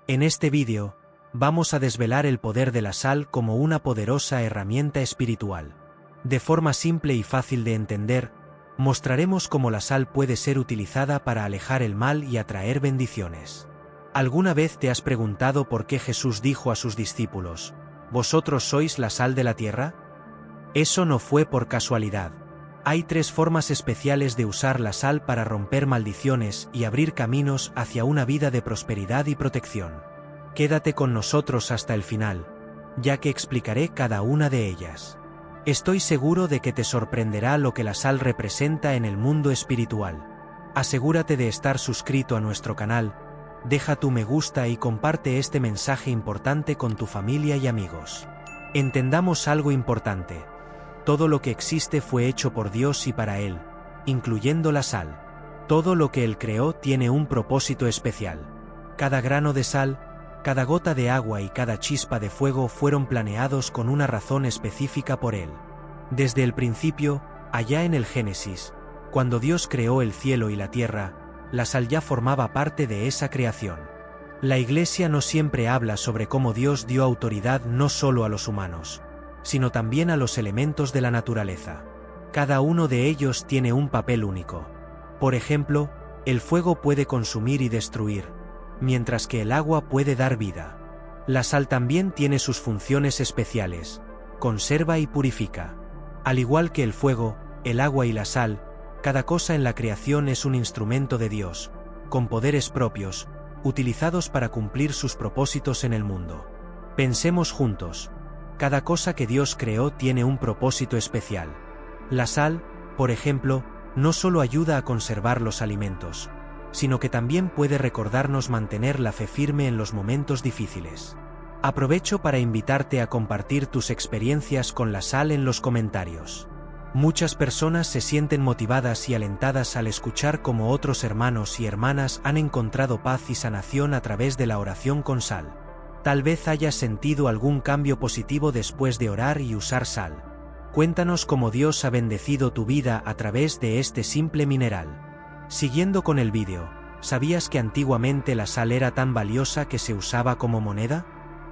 En este vídeo, vamos a desvelar el poder de la sal como una poderosa herramienta espiritual. De forma simple y fácil de entender, mostraremos cómo la sal puede ser utilizada para alejar el mal y atraer bendiciones. ¿Alguna vez te has preguntado por qué Jesús dijo a sus discípulos: «Vosotros sois la sal de la tierra»? Eso no fue por casualidad. Hay 3 formas especiales de usar la sal para romper maldiciones y abrir caminos hacia una vida de prosperidad y protección. Quédate con nosotros hasta el final, ya que explicaré cada una de ellas. Estoy seguro de que te sorprenderá lo que la sal representa en el mundo espiritual. Asegúrate de estar suscrito a nuestro canal, deja tu me gusta y comparte este mensaje importante con tu familia y amigos. Entendamos algo importante. Todo lo que existe fue hecho por Dios y para Él, incluyendo la sal. Todo lo que Él creó tiene un propósito especial. Cada grano de sal, cada gota de agua y cada chispa de fuego fueron planeados con una razón específica por Él. Desde el principio, allá en el Génesis, cuando Dios creó el cielo y la tierra, la sal ya formaba parte de esa creación. La Iglesia no siempre habla sobre cómo Dios dio autoridad no solo a los humanos, sino también a los elementos de la naturaleza. Cada uno de ellos tiene un papel único. Por ejemplo, el fuego puede consumir y destruir, mientras que el agua puede dar vida. La sal también tiene sus funciones especiales: conserva y purifica. Al igual que el fuego, el agua y la sal, cada cosa en la creación es un instrumento de Dios, con poderes propios, utilizados para cumplir sus propósitos en el mundo. Pensemos juntos. Cada cosa que Dios creó tiene un propósito especial. La sal, por ejemplo, no solo ayuda a conservar los alimentos, sino que también puede recordarnos mantener la fe firme en los momentos difíciles. Aprovecho para invitarte a compartir tus experiencias con la sal en los comentarios. Muchas personas se sienten motivadas y alentadas al escuchar cómo otros hermanos y hermanas han encontrado paz y sanación a través de la oración con sal. Tal vez hayas sentido algún cambio positivo después de orar y usar sal. Cuéntanos cómo Dios ha bendecido tu vida a través de este simple mineral. Siguiendo con el vídeo, ¿sabías que antiguamente la sal era tan valiosa que se usaba como moneda?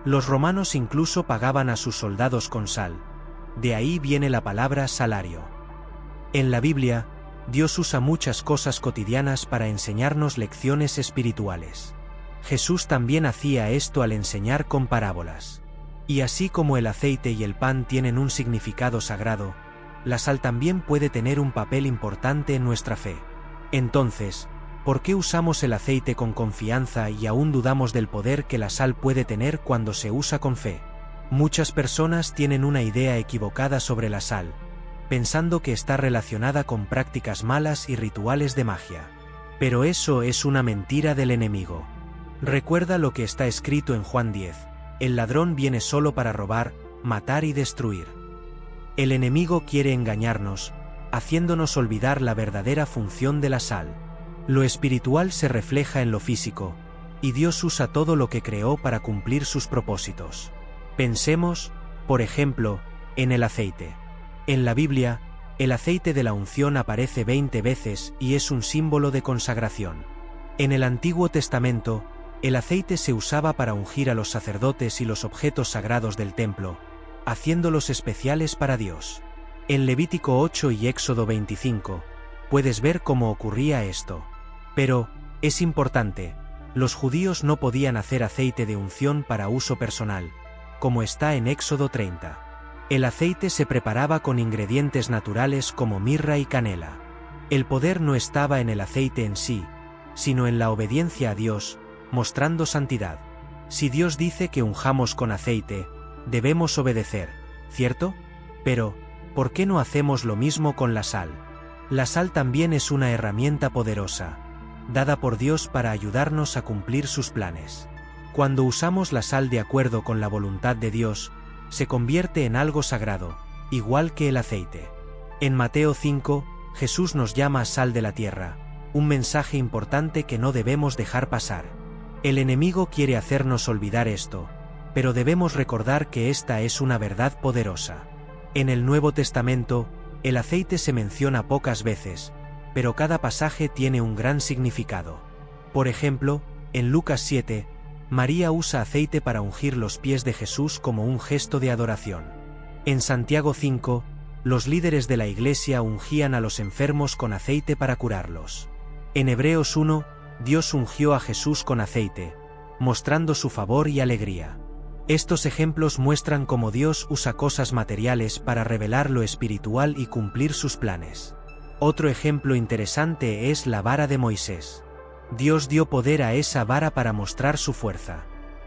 Los romanos incluso pagaban a sus soldados con sal. De ahí viene la palabra salario. En la Biblia, Dios usa muchas cosas cotidianas para enseñarnos lecciones espirituales. Jesús también hacía esto al enseñar con parábolas. Y así como el aceite y el pan tienen un significado sagrado, la sal también puede tener un papel importante en nuestra fe. Entonces, ¿por qué usamos el aceite con confianza y aún dudamos del poder que la sal puede tener cuando se usa con fe? Muchas personas tienen una idea equivocada sobre la sal, pensando que está relacionada con prácticas malas y rituales de magia. Pero eso es una mentira del enemigo. Recuerda lo que está escrito en Juan 10, el ladrón viene solo para robar, matar y destruir. El enemigo quiere engañarnos, haciéndonos olvidar la verdadera función de la sal. Lo espiritual se refleja en lo físico, y Dios usa todo lo que creó para cumplir sus propósitos. Pensemos, por ejemplo, en el aceite. En la Biblia, el aceite de la unción aparece 20 veces y es un símbolo de consagración. En el Antiguo Testamento, el aceite se usaba para ungir a los sacerdotes y los objetos sagrados del templo, haciéndolos especiales para Dios. En Levítico 8 y Éxodo 25, puedes ver cómo ocurría esto. Pero, es importante, los judíos no podían hacer aceite de unción para uso personal, como está en Éxodo 30. El aceite se preparaba con ingredientes naturales como mirra y canela. El poder no estaba en el aceite en sí, sino en la obediencia a Dios, mostrando santidad. Si Dios dice que unjamos con aceite, debemos obedecer, ¿cierto? Pero, ¿por qué no hacemos lo mismo con la sal? La sal también es una herramienta poderosa, dada por Dios para ayudarnos a cumplir sus planes. Cuando usamos la sal de acuerdo con la voluntad de Dios, se convierte en algo sagrado, igual que el aceite. En Mateo 5, Jesús nos llama sal de la tierra, un mensaje importante que no debemos dejar pasar. El enemigo quiere hacernos olvidar esto, pero debemos recordar que esta es una verdad poderosa. En el Nuevo Testamento, el aceite se menciona pocas veces, pero cada pasaje tiene un gran significado. Por ejemplo, en Lucas 7, María usa aceite para ungir los pies de Jesús como un gesto de adoración. En Santiago 5, los líderes de la Iglesia ungían a los enfermos con aceite para curarlos. En Hebreos 1, Dios ungió a Jesús con aceite, mostrando su favor y alegría. Estos ejemplos muestran cómo Dios usa cosas materiales para revelar lo espiritual y cumplir sus planes. Otro ejemplo interesante es la vara de Moisés. Dios dio poder a esa vara para mostrar su fuerza.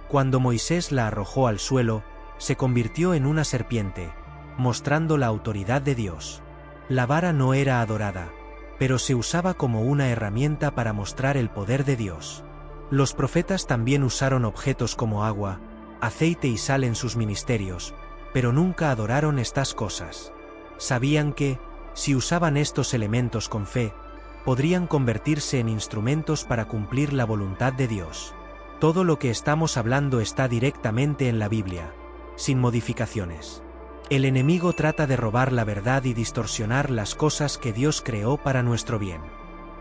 Cuando Moisés la arrojó al suelo, se convirtió en una serpiente, mostrando la autoridad de Dios. La vara no era adorada, pero se usaba como una herramienta para mostrar el poder de Dios. Los profetas también usaron objetos como agua, aceite y sal en sus ministerios, pero nunca adoraron estas cosas. Sabían que, si usaban estos elementos con fe, podrían convertirse en instrumentos para cumplir la voluntad de Dios. Todo lo que estamos hablando está directamente en la Biblia, sin modificaciones. El enemigo trata de robar la verdad y distorsionar las cosas que Dios creó para nuestro bien.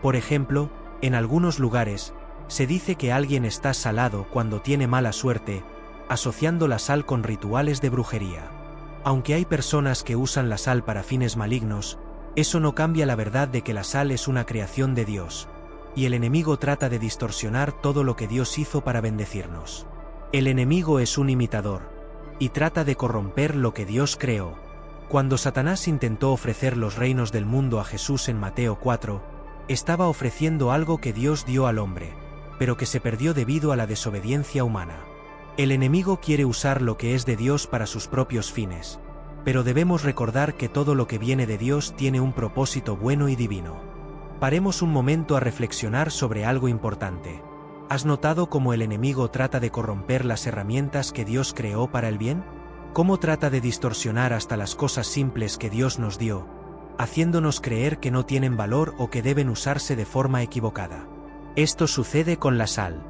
Por ejemplo, en algunos lugares, se dice que alguien está salado cuando tiene mala suerte, asociando la sal con rituales de brujería. Aunque hay personas que usan la sal para fines malignos, eso no cambia la verdad de que la sal es una creación de Dios, y el enemigo trata de distorsionar todo lo que Dios hizo para bendecirnos. El enemigo es un imitador, y trata de corromper lo que Dios creó. Cuando Satanás intentó ofrecer los reinos del mundo a Jesús en Mateo 4, estaba ofreciendo algo que Dios dio al hombre, pero que se perdió debido a la desobediencia humana. El enemigo quiere usar lo que es de Dios para sus propios fines, pero debemos recordar que todo lo que viene de Dios tiene un propósito bueno y divino. Paremos un momento a reflexionar sobre algo importante. ¿Has notado cómo el enemigo trata de corromper las herramientas que Dios creó para el bien? ¿Cómo trata de distorsionar hasta las cosas simples que Dios nos dio, haciéndonos creer que no tienen valor o que deben usarse de forma equivocada? Esto sucede con la sal.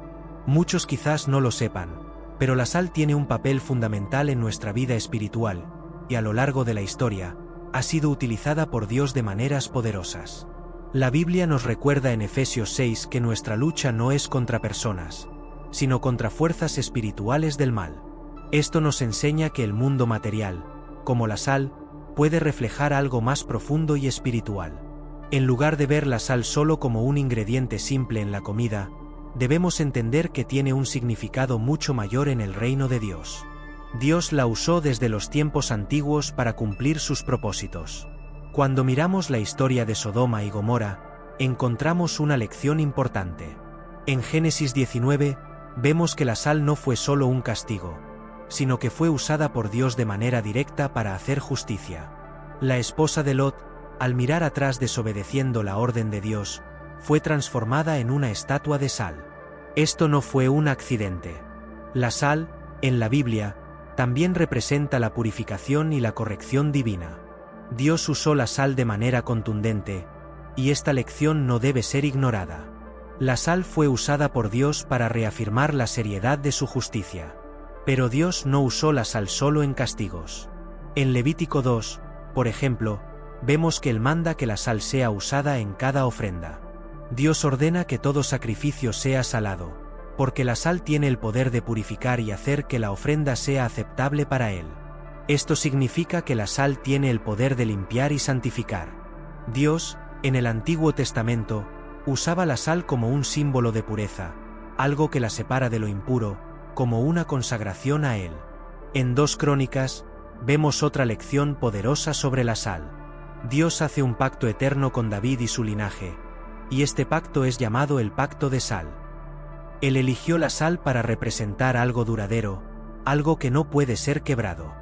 Muchos quizás no lo sepan, pero la sal tiene un papel fundamental en nuestra vida espiritual, y a lo largo de la historia, ha sido utilizada por Dios de maneras poderosas. La Biblia nos recuerda en Efesios 6 que nuestra lucha no es contra personas, sino contra fuerzas espirituales del mal. Esto nos enseña que el mundo material, como la sal, puede reflejar algo más profundo y espiritual. En lugar de ver la sal solo como un ingrediente simple en la comida, debemos entender que tiene un significado mucho mayor en el reino de Dios. Dios la usó desde los tiempos antiguos para cumplir sus propósitos. Cuando miramos la historia de Sodoma y Gomorra, encontramos una lección importante. En Génesis 19, vemos que la sal no fue solo un castigo, sino que fue usada por Dios de manera directa para hacer justicia. La esposa de Lot, al mirar atrás desobedeciendo la orden de Dios, fue transformada en una estatua de sal. Esto no fue un accidente. La sal, en la Biblia, también representa la purificación y la corrección divina. Dios usó la sal de manera contundente, y esta lección no debe ser ignorada. La sal fue usada por Dios para reafirmar la seriedad de su justicia. Pero Dios no usó la sal solo en castigos. En Levítico 2, por ejemplo, vemos que Él manda que la sal sea usada en cada ofrenda. Dios ordena que todo sacrificio sea salado, porque la sal tiene el poder de purificar y hacer que la ofrenda sea aceptable para Él. Esto significa que la sal tiene el poder de limpiar y santificar. Dios, en el Antiguo Testamento, usaba la sal como un símbolo de pureza, algo que la separa de lo impuro, como una consagración a Él. En 2 Crónicas, vemos otra lección poderosa sobre la sal. Dios hace un pacto eterno con David y su linaje, y este pacto es llamado el Pacto de Sal. Él eligió la sal para representar algo duradero, algo que no puede ser quebrado.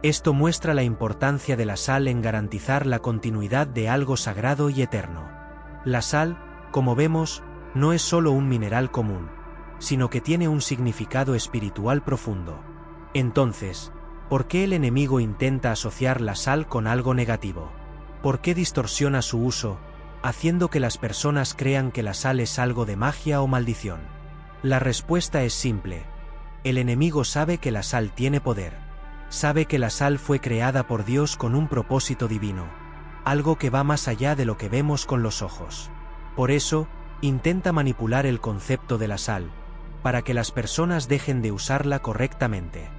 Esto muestra la importancia de la sal en garantizar la continuidad de algo sagrado y eterno. La sal, como vemos, no es solo un mineral común, sino que tiene un significado espiritual profundo. Entonces, ¿por qué el enemigo intenta asociar la sal con algo negativo? ¿Por qué distorsiona su uso, haciendo que las personas crean que la sal es algo de magia o maldición? La respuesta es simple. El enemigo sabe que la sal tiene poder. Sabe que la sal fue creada por Dios con un propósito divino, algo que va más allá de lo que vemos con los ojos. Por eso, intenta manipular el concepto de la sal, para que las personas dejen de usarla correctamente.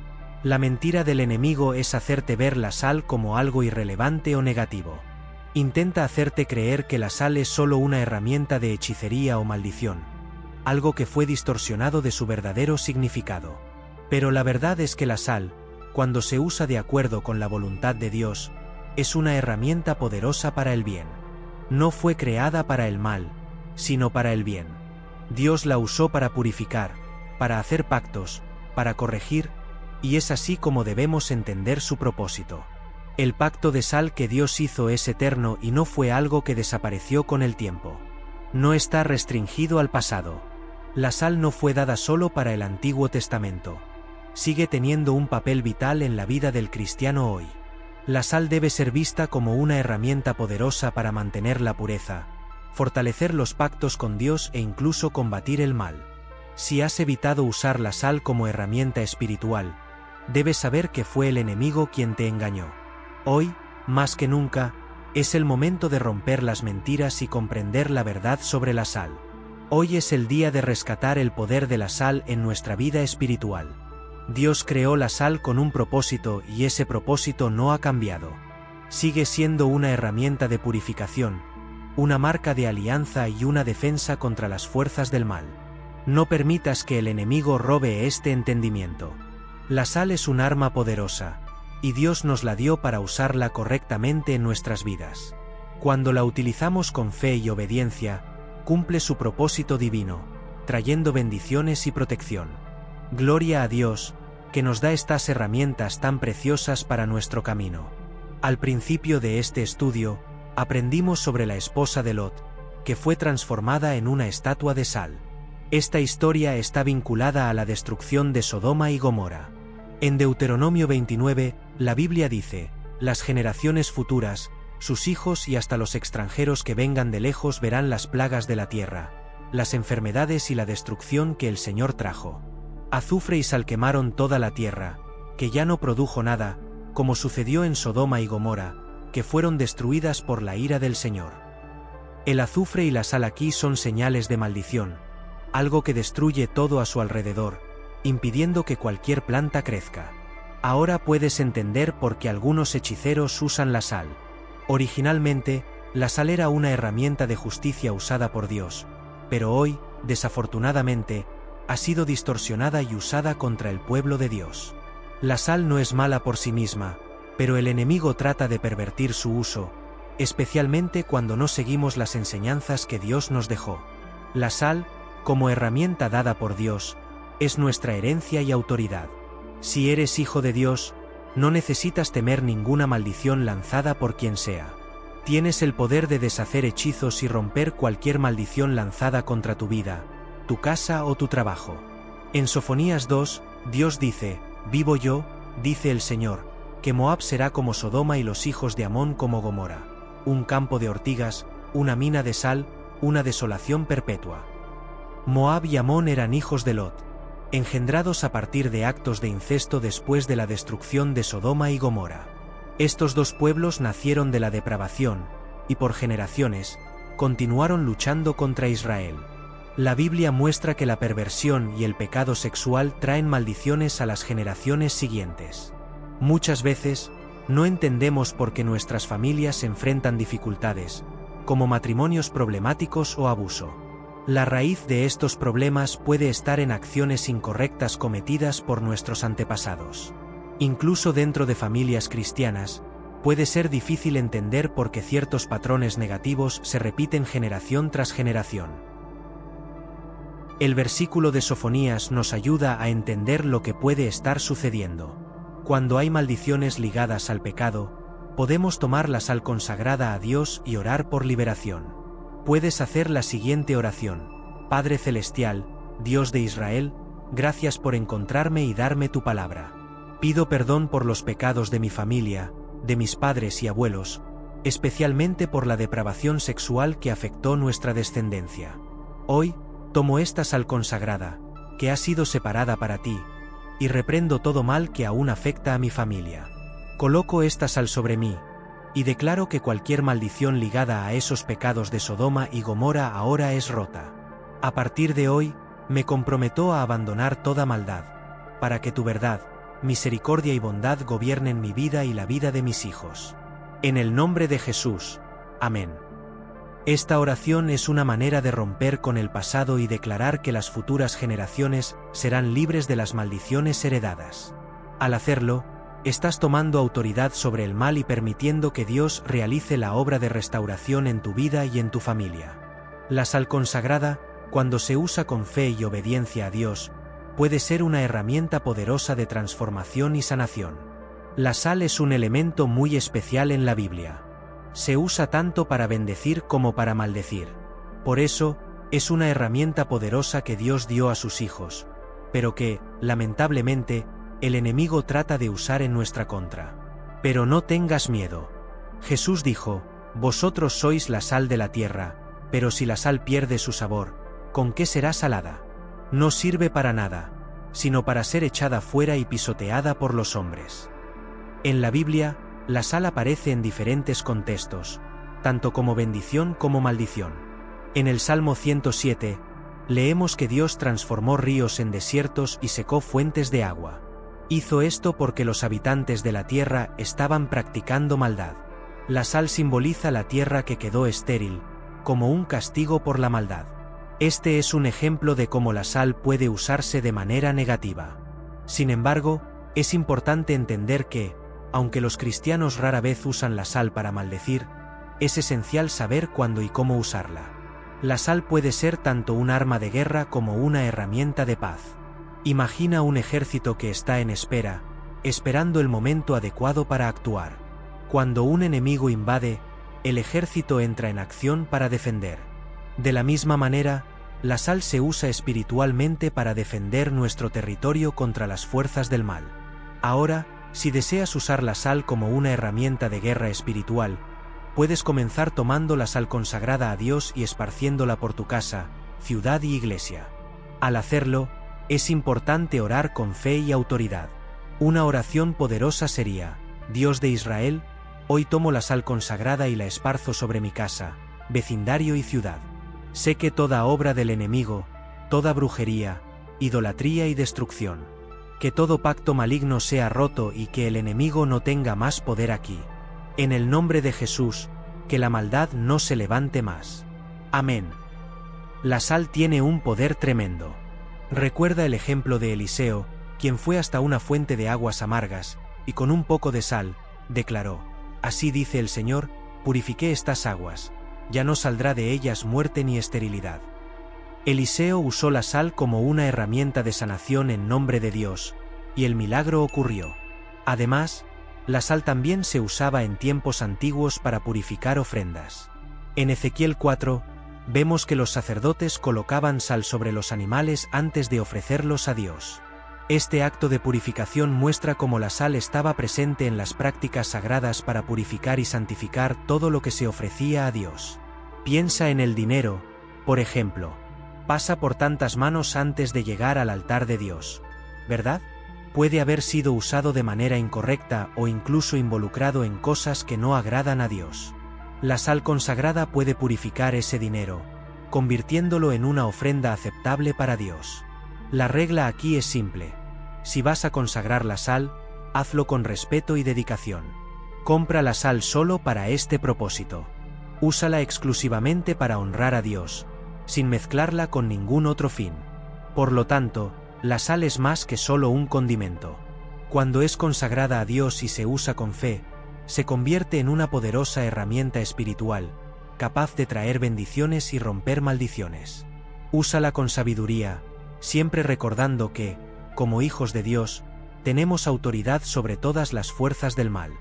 La mentira del enemigo es hacerte ver la sal como algo irrelevante o negativo. Intenta hacerte creer que la sal es solo una herramienta de hechicería o maldición, algo que fue distorsionado de su verdadero significado. Pero la verdad es que la sal, cuando se usa de acuerdo con la voluntad de Dios, es una herramienta poderosa para el bien. No fue creada para el mal, sino para el bien. Dios la usó para purificar, para hacer pactos, para corregir, y es así como debemos entender su propósito. El pacto de sal que Dios hizo es eterno y no fue algo que desapareció con el tiempo. No está restringido al pasado. La sal no fue dada solo para el Antiguo Testamento. Sigue teniendo un papel vital en la vida del cristiano hoy. La sal debe ser vista como una herramienta poderosa para mantener la pureza, fortalecer los pactos con Dios e incluso combatir el mal. Si has evitado usar la sal como herramienta espiritual, debes saber que fue el enemigo quien te engañó. Hoy, más que nunca, es el momento de romper las mentiras y comprender la verdad sobre la sal. Hoy es el día de rescatar el poder de la sal en nuestra vida espiritual. Dios creó la sal con un propósito y ese propósito no ha cambiado. Sigue siendo una herramienta de purificación, una marca de alianza y una defensa contra las fuerzas del mal. No permitas que el enemigo robe este entendimiento. La sal es un arma poderosa, y Dios nos la dio para usarla correctamente en nuestras vidas. Cuando la utilizamos con fe y obediencia, cumple su propósito divino, trayendo bendiciones y protección. Gloria a Dios, que nos da estas herramientas tan preciosas para nuestro camino. Al principio de este estudio, aprendimos sobre la esposa de Lot, que fue transformada en una estatua de sal. Esta historia está vinculada a la destrucción de Sodoma y Gomorra. En Deuteronomio 29, la Biblia dice: las generaciones futuras, sus hijos y hasta los extranjeros que vengan de lejos verán las plagas de la tierra, las enfermedades y la destrucción que el Señor trajo. Azufre y sal quemaron toda la tierra, que ya no produjo nada, como sucedió en Sodoma y Gomorra, que fueron destruidas por la ira del Señor. El azufre y la sal aquí son señales de maldición, algo que destruye todo a su alrededor, impidiendo que cualquier planta crezca. Ahora puedes entender por qué algunos hechiceros usan la sal. Originalmente, la sal era una herramienta de justicia usada por Dios, pero hoy, desafortunadamente, ha sido distorsionada y usada contra el pueblo de Dios. La sal no es mala por sí misma, pero el enemigo trata de pervertir su uso, especialmente cuando no seguimos las enseñanzas que Dios nos dejó. La sal, como herramienta dada por Dios, es nuestra herencia y autoridad. Si eres hijo de Dios, no necesitas temer ninguna maldición lanzada por quien sea. Tienes el poder de deshacer hechizos y romper cualquier maldición lanzada contra tu vida, tu casa o tu trabajo. En Sofonías 2, Dios dice: vivo yo, dice el Señor, que Moab será como Sodoma y los hijos de Amón como Gomorra, un campo de ortigas, una mina de sal, una desolación perpetua. Moab y Amón eran hijos de Lot, engendrados a partir de actos de incesto después de la destrucción de Sodoma y Gomorra. Estos dos pueblos nacieron de la depravación, y por generaciones, continuaron luchando contra Israel. La Biblia muestra que la perversión y el pecado sexual traen maldiciones a las generaciones siguientes. Muchas veces, no entendemos por qué nuestras familias enfrentan dificultades, como matrimonios problemáticos o abuso. La raíz de estos problemas puede estar en acciones incorrectas cometidas por nuestros antepasados. Incluso dentro de familias cristianas, puede ser difícil entender por qué ciertos patrones negativos se repiten generación tras generación. El versículo de Sofonías nos ayuda a entender lo que puede estar sucediendo. Cuando hay maldiciones ligadas al pecado, podemos tomar la sal consagrada a Dios y orar por liberación. Puedes hacer la siguiente oración: Padre Celestial, Dios de Israel, gracias por encontrarme y darme tu palabra. Pido perdón por los pecados de mi familia, de mis padres y abuelos, especialmente por la depravación sexual que afectó nuestra descendencia. Hoy, tomo esta sal consagrada, que ha sido separada para ti, y reprendo todo mal que aún afecta a mi familia. Coloco esta sal sobre mí, y declaro que cualquier maldición ligada a esos pecados de Sodoma y Gomorra ahora es rota. A partir de hoy, Me comprometo a abandonar toda maldad, para que tu verdad, misericordia y bondad gobiernen mi vida y la vida de mis hijos. En el nombre de Jesús. Amén. Esta oración es una manera de romper con el pasado y declarar que las futuras generaciones serán libres de las maldiciones heredadas. Al hacerlo, estás tomando autoridad sobre el mal y permitiendo que Dios realice la obra de restauración en tu vida y en tu familia. La sal consagrada, cuando se usa con fe y obediencia a Dios, puede ser una herramienta poderosa de transformación y sanación. La sal es un elemento muy especial en la Biblia. Se usa tanto para bendecir como para maldecir. Por eso, es una herramienta poderosa que Dios dio a sus hijos, pero que, lamentablemente, el enemigo trata de usar en nuestra contra. Pero no tengas miedo. Jesús dijo: «Vosotros sois la sal de la tierra, pero si la sal pierde su sabor, ¿con qué será salada? No sirve para nada, sino para ser echada fuera y pisoteada por los hombres». En la Biblia, la sal aparece en diferentes contextos, tanto como bendición como maldición. En el Salmo 107, leemos que Dios transformó ríos en desiertos y secó fuentes de agua. Hizo esto porque los habitantes de la tierra estaban practicando maldad. La sal simboliza la tierra que quedó estéril, como un castigo por la maldad. Este es un ejemplo de cómo la sal puede usarse de manera negativa. Sin embargo, es importante entender que, aunque los cristianos rara vez usan la sal para maldecir, es esencial saber cuándo y cómo usarla. La sal puede ser tanto un arma de guerra como una herramienta de paz. Imagina un ejército que está en espera, esperando el momento adecuado para actuar. Cuando un enemigo invade, el ejército entra en acción para defender. De la misma manera, la sal se usa espiritualmente para defender nuestro territorio contra las fuerzas del mal. Ahora, si deseas usar la sal como una herramienta de guerra espiritual, puedes comenzar tomando la sal consagrada a Dios y esparciéndola por tu casa, ciudad y iglesia. Al hacerlo, es importante orar con fe y autoridad. Una oración poderosa sería: Dios de Israel, hoy tomo la sal consagrada y la esparzo sobre mi casa, vecindario y ciudad. Sé que toda obra del enemigo, toda brujería, idolatría y destrucción, que todo pacto maligno sea roto y que el enemigo no tenga más poder aquí. En el nombre de Jesús, que la maldad no se levante más. Amén. La sal tiene un poder tremendo. Recuerda el ejemplo de Eliseo, quien fue hasta una fuente de aguas amargas, y con un poco de sal, declaró: «Así dice el Señor, purifiqué estas aguas, ya no saldrá de ellas muerte ni esterilidad». Eliseo usó la sal como una herramienta de sanación en nombre de Dios, y el milagro ocurrió. Además, la sal también se usaba en tiempos antiguos para purificar ofrendas. En Ezequiel 4, vemos que los sacerdotes colocaban sal sobre los animales antes de ofrecerlos a Dios. Este acto de purificación muestra cómo la sal estaba presente en las prácticas sagradas para purificar y santificar todo lo que se ofrecía a Dios. Piensa en el dinero, por ejemplo. Pasa por tantas manos antes de llegar al altar de Dios, ¿verdad? Puede haber sido usado de manera incorrecta o incluso involucrado en cosas que no agradan a Dios. La sal consagrada puede purificar ese dinero, convirtiéndolo en una ofrenda aceptable para Dios. La regla aquí es simple: si vas a consagrar la sal, hazlo con respeto y dedicación. Compra la sal solo para este propósito. Úsala exclusivamente para honrar a Dios, sin mezclarla con ningún otro fin. Por lo tanto, la sal es más que solo un condimento. Cuando es consagrada a Dios y se usa con fe, se convierte en una poderosa herramienta espiritual, capaz de traer bendiciones y romper maldiciones. Úsala con sabiduría, siempre recordando que, como hijos de Dios, tenemos autoridad sobre todas las fuerzas del mal.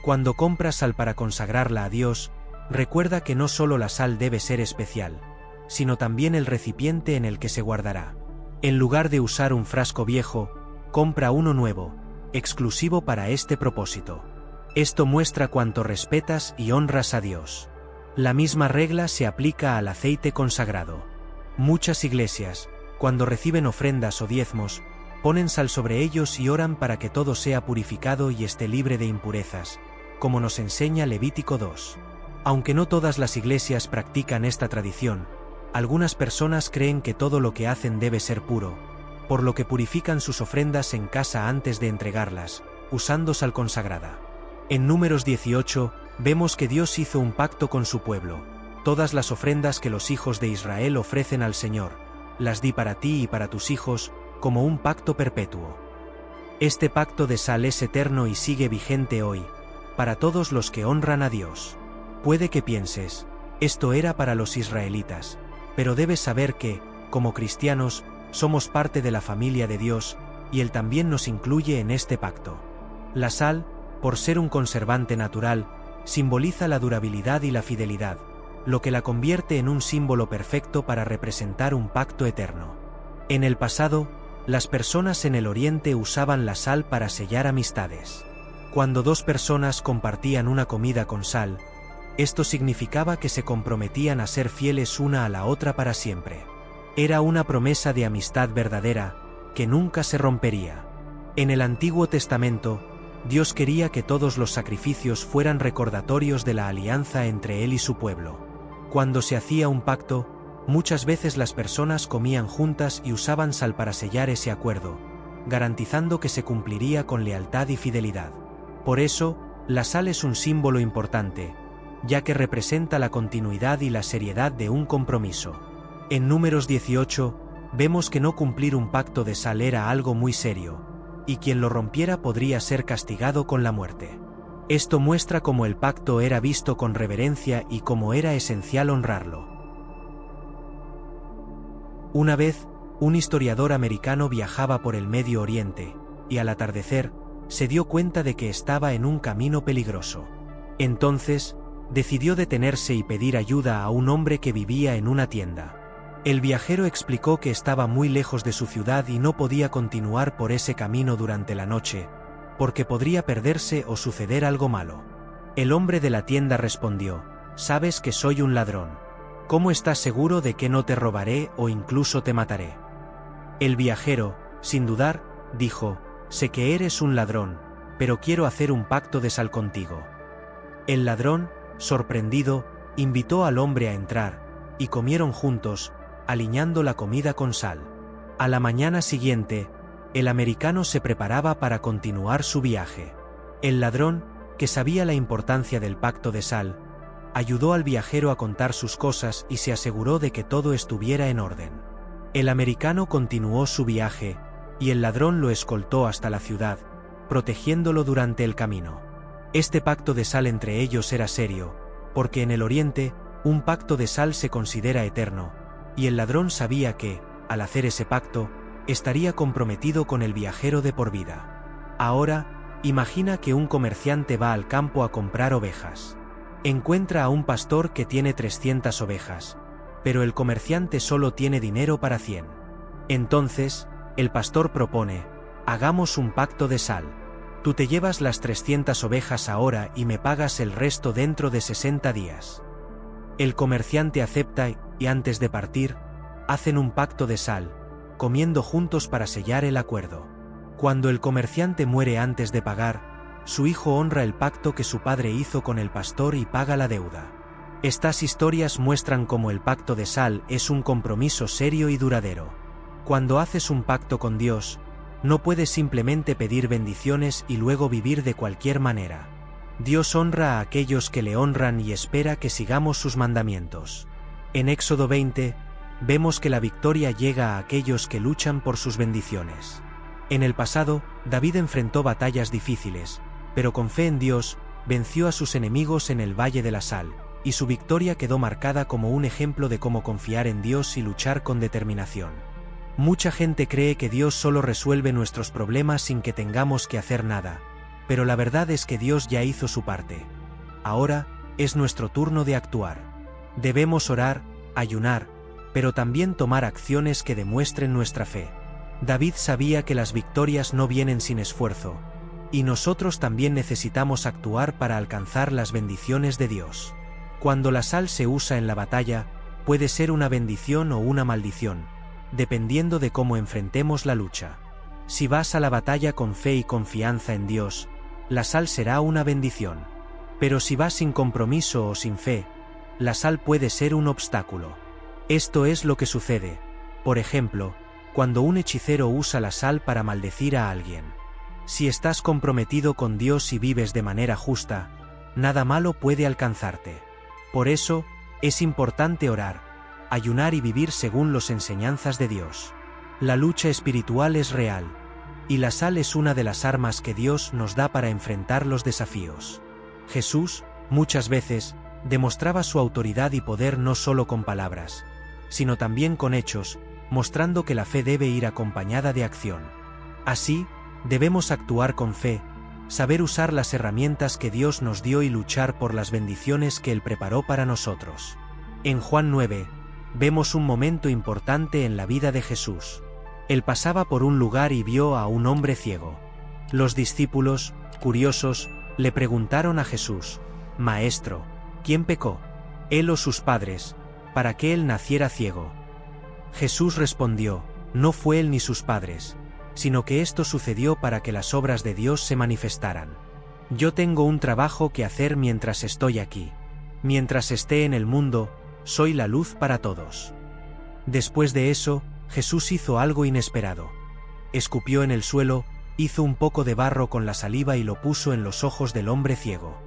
Cuando compras sal para consagrarla a Dios, recuerda que no solo la sal debe ser especial, sino también el recipiente en el que se guardará. En lugar de usar un frasco viejo, compra uno nuevo, exclusivo para este propósito. Esto muestra cuánto respetas y honras a Dios. La misma regla se aplica al aceite consagrado. Muchas iglesias, cuando reciben ofrendas o diezmos, ponen sal sobre ellos y oran para que todo sea purificado y esté libre de impurezas, como nos enseña Levítico 2. Aunque no todas las iglesias practican esta tradición, Algunas personas creen que todo lo que hacen debe ser puro, por lo que purifican sus ofrendas en casa antes de entregarlas, usando sal consagrada. En Números 18, vemos que Dios hizo un pacto con su pueblo. Todas las ofrendas que los hijos de Israel ofrecen al Señor, las di para ti y para tus hijos, como un pacto perpetuo. Este pacto de sal es eterno y sigue vigente hoy, para todos los que honran a Dios. Puede que pienses, esto era para los israelitas, pero debes saber que, como cristianos, somos parte de la familia de Dios, y Él también nos incluye en este pacto. La sal, por ser un conservante natural, simboliza la durabilidad y la fidelidad, lo que la convierte en un símbolo perfecto para representar un pacto eterno. En el pasado, las personas en el Oriente usaban la sal para sellar amistades. Cuando dos personas compartían una comida con sal, esto significaba que se comprometían a ser fieles una a la otra para siempre. Era una promesa de amistad verdadera, que nunca se rompería. En el Antiguo Testamento, Dios quería que todos los sacrificios fueran recordatorios de la alianza entre Él y su pueblo. Cuando se hacía un pacto, muchas veces las personas comían juntas y usaban sal para sellar ese acuerdo, garantizando que se cumpliría con lealtad y fidelidad. Por eso, la sal es un símbolo importante, ya que representa la continuidad y la seriedad de un compromiso. En Números 18, vemos que no cumplir un pacto de sal era algo muy serio, y quien lo rompiera podría ser castigado con la muerte. Esto muestra cómo el pacto era visto con reverencia y cómo era esencial honrarlo. Una vez, un historiador americano viajaba por el Medio Oriente, y al atardecer, se dio cuenta de que estaba en un camino peligroso. Entonces, decidió detenerse y pedir ayuda a un hombre que vivía en una tienda. El viajero explicó que estaba muy lejos de su ciudad y no podía continuar por ese camino durante la noche, porque podría perderse o suceder algo malo. El hombre de la tienda respondió: «Sabes que soy un ladrón. ¿Cómo estás seguro de que no te robaré o incluso te mataré?» El viajero, sin dudar, dijo: «Sé que eres un ladrón, pero quiero hacer un pacto de sal contigo». El ladrón, sorprendido, invitó al hombre a entrar, y comieron juntos, aliñando la comida con sal. A la mañana siguiente, el americano se preparaba para continuar su viaje. El ladrón, que sabía la importancia del pacto de sal, ayudó al viajero a contar sus cosas y se aseguró de que todo estuviera en orden. El americano continuó su viaje, y el ladrón lo escoltó hasta la ciudad, protegiéndolo durante el camino. Este pacto de sal entre ellos era serio, porque en el Oriente, un pacto de sal se considera eterno, y el ladrón sabía que, al hacer ese pacto, estaría comprometido con el viajero de por vida. Ahora, imagina que un comerciante va al campo a comprar ovejas. Encuentra a un pastor que tiene 300 ovejas, pero el comerciante solo tiene dinero para 100. Entonces, el pastor propone: «Hagamos un pacto de sal. Tú te llevas las 300 ovejas ahora y me pagas el resto dentro de 60 días». El comerciante acepta y antes de partir, hacen un pacto de sal, comiendo juntos para sellar el acuerdo. Cuando el comerciante muere antes de pagar, su hijo honra el pacto que su padre hizo con el pastor y paga la deuda. Estas historias muestran cómo el pacto de sal es un compromiso serio y duradero. Cuando haces un pacto con Dios, no puedes simplemente pedir bendiciones y luego vivir de cualquier manera. Dios honra a aquellos que le honran y espera que sigamos sus mandamientos. En Éxodo 20, vemos que la victoria llega a aquellos que luchan por sus bendiciones. En el pasado, David enfrentó batallas difíciles, pero con fe en Dios, venció a sus enemigos en el Valle de la Sal, y su victoria quedó marcada como un ejemplo de cómo confiar en Dios y luchar con determinación. Mucha gente cree que Dios solo resuelve nuestros problemas sin que tengamos que hacer nada, pero la verdad es que Dios ya hizo su parte. Ahora, es nuestro turno de actuar. Debemos orar, ayunar, pero también tomar acciones que demuestren nuestra fe. David sabía que las victorias no vienen sin esfuerzo, y nosotros también necesitamos actuar para alcanzar las bendiciones de Dios. Cuando la sal se usa en la batalla, puede ser una bendición o una maldición, dependiendo de cómo enfrentemos la lucha. Si vas a la batalla con fe y confianza en Dios, la sal será una bendición. Pero si vas sin compromiso o sin fe, la sal puede ser un obstáculo. Esto es lo que sucede, por ejemplo, cuando un hechicero usa la sal para maldecir a alguien. Si estás comprometido con Dios y vives de manera justa, nada malo puede alcanzarte. Por eso, es importante orar, ayunar y vivir según las enseñanzas de Dios. La lucha espiritual es real, y la sal es una de las armas que Dios nos da para enfrentar los desafíos. Jesús, muchas veces, demostraba su autoridad y poder no solo con palabras, sino también con hechos, mostrando que la fe debe ir acompañada de acción. Así, debemos actuar con fe, saber usar las herramientas que Dios nos dio y luchar por las bendiciones que Él preparó para nosotros. En Juan 9, vemos un momento importante en la vida de Jesús. Él pasaba por un lugar y vio a un hombre ciego. Los discípulos, curiosos, le preguntaron a Jesús: «Maestro, ¿quién pecó, él o sus padres, para que él naciera ciego?» Jesús respondió: «No fue él ni sus padres, sino que esto sucedió para que las obras de Dios se manifestaran. Yo tengo un trabajo que hacer mientras estoy aquí. Mientras esté en el mundo, soy la luz para todos». Después de eso, Jesús hizo algo inesperado. Escupió en el suelo, hizo un poco de barro con la saliva y lo puso en los ojos del hombre ciego.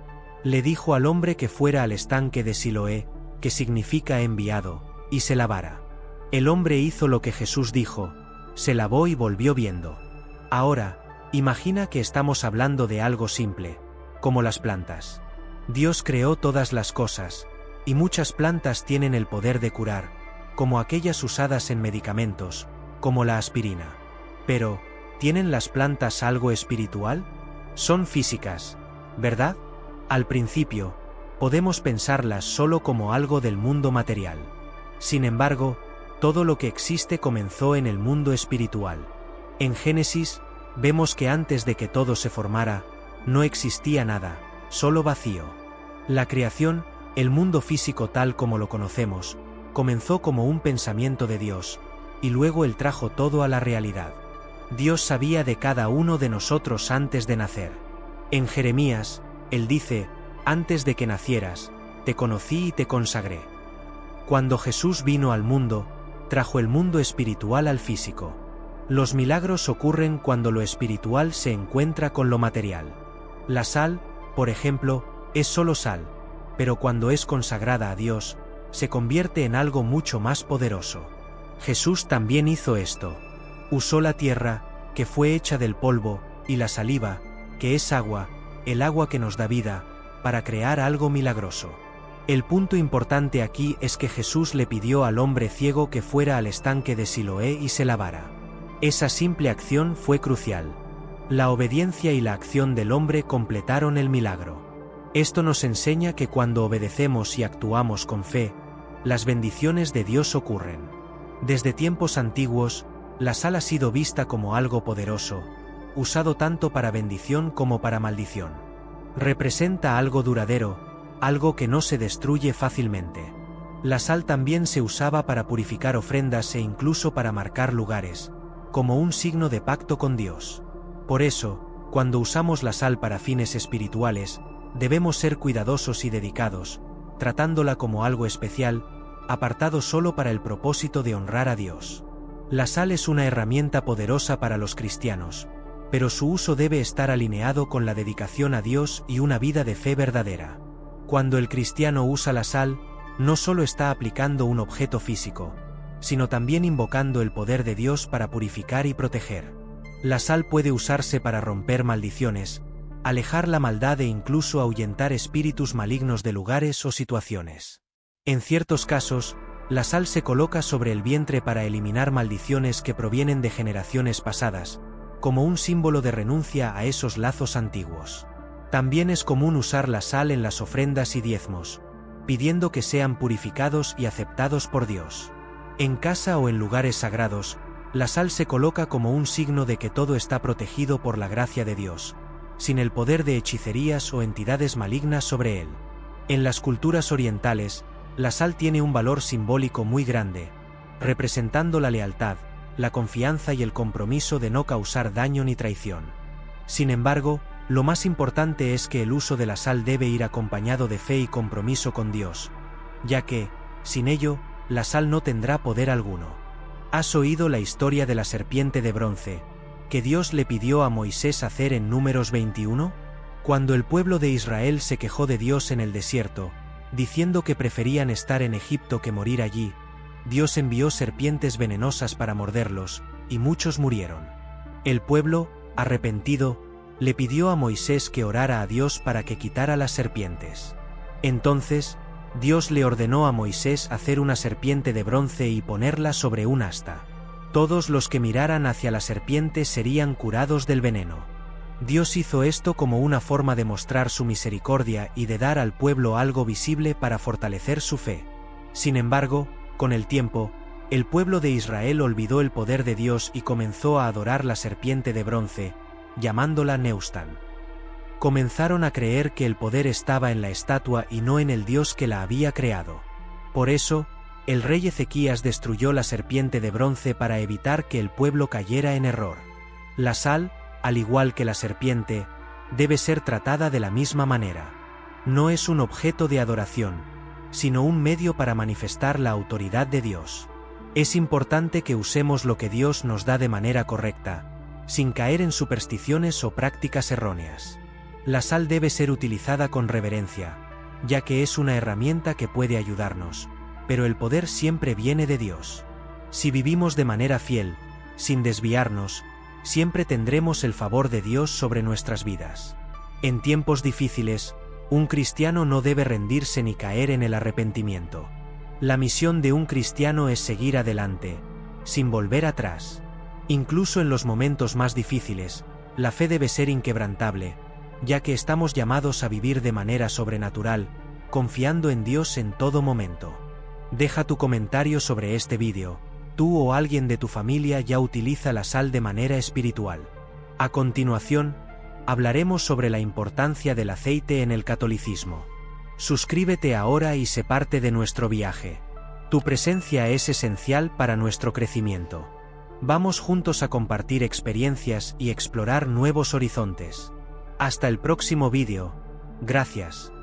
Le dijo al hombre que fuera al estanque de Siloé, que significa enviado, y se lavara. El hombre hizo lo que Jesús dijo, se lavó y volvió viendo. Ahora, imagina que estamos hablando de algo simple, como las plantas. Dios creó todas las cosas, y muchas plantas tienen el poder de curar, como aquellas usadas en medicamentos, como la aspirina. Pero, ¿tienen las plantas algo espiritual? Son físicas, ¿verdad? Al principio, podemos pensarlas solo como algo del mundo material. Sin embargo, todo lo que existe comenzó en el mundo espiritual. En Génesis, vemos que antes de que todo se formara, no existía nada, solo vacío. La creación, el mundo físico tal como lo conocemos, comenzó como un pensamiento de Dios, y luego Él trajo todo a la realidad. Dios sabía de cada uno de nosotros antes de nacer. En Jeremías, Él dice: «Antes de que nacieras, te conocí y te consagré». Cuando Jesús vino al mundo, trajo el mundo espiritual al físico. Los milagros ocurren cuando lo espiritual se encuentra con lo material. La sal, por ejemplo, es solo sal, pero cuando es consagrada a Dios, se convierte en algo mucho más poderoso. Jesús también hizo esto. Usó la tierra, que fue hecha del polvo, y la saliva, que es agua, el agua que nos da vida, para crear algo milagroso. El punto importante aquí es que Jesús le pidió al hombre ciego que fuera al estanque de Siloé y se lavara. Esa simple acción fue crucial. La obediencia y la acción del hombre completaron el milagro. Esto nos enseña que cuando obedecemos y actuamos con fe, las bendiciones de Dios ocurren. Desde tiempos antiguos, la sal ha sido vista como algo poderoso, usado tanto para bendición como para maldición. Representa algo duradero, algo que no se destruye fácilmente. La sal también se usaba para purificar ofrendas e incluso para marcar lugares, como un signo de pacto con Dios. Por eso, cuando usamos la sal para fines espirituales, debemos ser cuidadosos y dedicados, tratándola como algo especial, apartado solo para el propósito de honrar a Dios. La sal es una herramienta poderosa para los cristianos, pero su uso debe estar alineado con la dedicación a Dios y una vida de fe verdadera. Cuando el cristiano usa la sal, no solo está aplicando un objeto físico, sino también invocando el poder de Dios para purificar y proteger. La sal puede usarse para romper maldiciones, alejar la maldad e incluso ahuyentar espíritus malignos de lugares o situaciones. En ciertos casos, la sal se coloca sobre el vientre para eliminar maldiciones que provienen de generaciones pasadas, como un símbolo de renuncia a esos lazos antiguos. También es común usar la sal en las ofrendas y diezmos, pidiendo que sean purificados y aceptados por Dios. En casa o en lugares sagrados, la sal se coloca como un signo de que todo está protegido por la gracia de Dios, sin el poder de hechicerías o entidades malignas sobre él. En las culturas orientales, la sal tiene un valor simbólico muy grande, representando la lealtad, la confianza y el compromiso de no causar daño ni traición. Sin embargo, lo más importante es que el uso de la sal debe ir acompañado de fe y compromiso con Dios, ya que, sin ello, la sal no tendrá poder alguno. ¿Has oído la historia de la serpiente de bronce, que Dios le pidió a Moisés hacer en Números 21? Cuando el pueblo de Israel se quejó de Dios en el desierto, diciendo que preferían estar en Egipto que morir allí, Dios envió serpientes venenosas para morderlos, y muchos murieron. El pueblo, arrepentido, le pidió a Moisés que orara a Dios para que quitara las serpientes. Entonces, Dios le ordenó a Moisés hacer una serpiente de bronce y ponerla sobre un asta. Todos los que miraran hacia la serpiente serían curados del veneno. Dios hizo esto como una forma de mostrar su misericordia y de dar al pueblo algo visible para fortalecer su fe. Sin embargo, con el tiempo, el pueblo de Israel olvidó el poder de Dios y comenzó a adorar la serpiente de bronce, llamándola Nehushtan. Comenzaron a creer que el poder estaba en la estatua y no en el Dios que la había creado. Por eso, el rey Ezequías destruyó la serpiente de bronce para evitar que el pueblo cayera en error. La sal, al igual que la serpiente, debe ser tratada de la misma manera. No es un objeto de adoración, sino un medio para manifestar la autoridad de Dios. Es importante que usemos lo que Dios nos da de manera correcta, sin caer en supersticiones o prácticas erróneas. La sal debe ser utilizada con reverencia, ya que es una herramienta que puede ayudarnos, pero el poder siempre viene de Dios. Si vivimos de manera fiel, sin desviarnos, siempre tendremos el favor de Dios sobre nuestras vidas. En tiempos difíciles, un cristiano no debe rendirse ni caer en el arrepentimiento. La misión de un cristiano es seguir adelante, sin volver atrás. Incluso en los momentos más difíciles, la fe debe ser inquebrantable, ya que estamos llamados a vivir de manera sobrenatural, confiando en Dios en todo momento. Deja tu comentario sobre este vídeo. Tú o alguien de tu familia ya utiliza la sal de manera espiritual. A continuación, hablaremos sobre la importancia del aceite en el catolicismo. Suscríbete ahora y sé parte de nuestro viaje. Tu presencia es esencial para nuestro crecimiento. Vamos juntos a compartir experiencias y explorar nuevos horizontes. Hasta el próximo vídeo. Gracias.